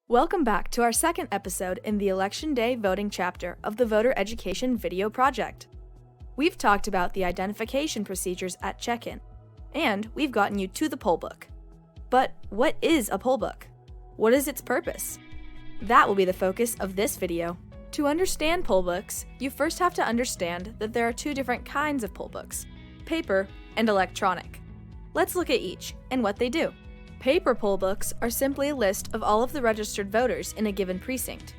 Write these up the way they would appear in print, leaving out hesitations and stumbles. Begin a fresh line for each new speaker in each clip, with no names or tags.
Welcome back to our second episode in the Election Day voting chapter of the Voter Education Video Project. We've talked about the identification procedures at check-in, and we've gotten you to the poll book. But what is a poll book? What is its purpose? That will be the focus of this video. To understand poll books, you first have to understand that there are two different kinds of poll books, paper and electronic. Let's look at each and what they do. Paper poll books are simply a list of all of the registered voters in a given precinct.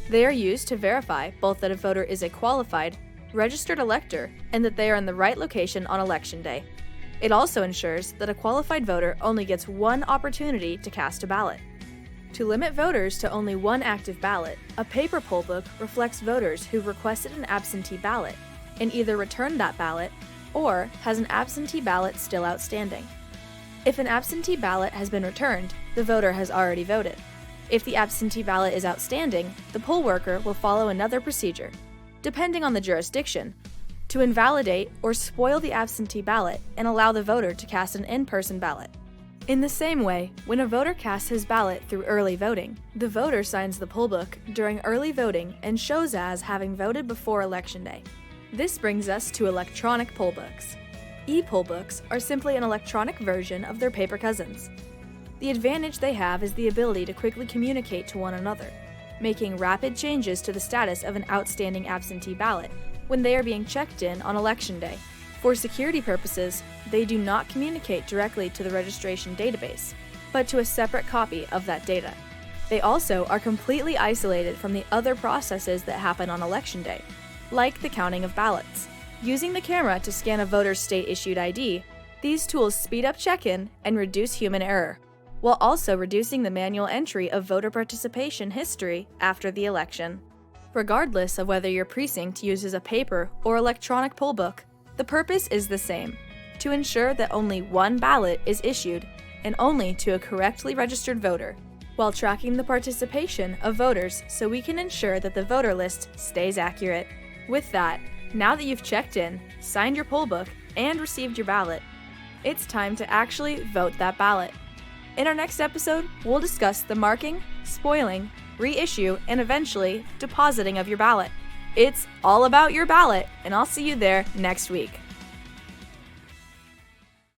They are used to verify both that a voter is a qualified, registered elector and that they are in the right location on election day. It also ensures that a qualified voter only gets one opportunity to cast a ballot. To limit voters to only one active ballot, a paper poll book reflects voters who requested an absentee ballot and either returned that ballot or has an absentee ballot still outstanding. If an absentee ballot has been returned, the voter has already voted. If the absentee ballot is outstanding, the poll worker will follow another procedure, depending on the jurisdiction, to invalidate or spoil the absentee ballot and allow the voter to cast an in-person ballot. In the same way, when a voter casts his ballot through early voting, the voter signs the poll book during early voting and shows as having voted before Election Day. This brings us to electronic poll books. E-poll books are simply an electronic version of their paper cousins. The advantage they have is the ability to quickly communicate to one another, making rapid changes to the status of an outstanding absentee ballot when they are being checked in on Election Day. For security purposes, they do not communicate directly to the registration database, but to a separate copy of that data. They also are completely isolated from the other processes that happen on Election Day, like the counting of ballots. Using the camera to scan a voter's state-issued ID, these tools speed up check-in and reduce human error, while also reducing the manual entry of voter participation history after the election. Regardless of whether your precinct uses a paper or electronic poll book, the purpose is the same: to ensure that only one ballot is issued, and only to a correctly registered voter, while tracking the participation of voters so we can ensure that the voter list stays accurate. With that, now that you've checked in, signed your poll book, and received your ballot, it's time to actually vote that ballot. In our next episode, we'll discuss the marking, spoiling, reissue, and eventually depositing of your ballot. It's all about your ballot, and I'll see you there next week.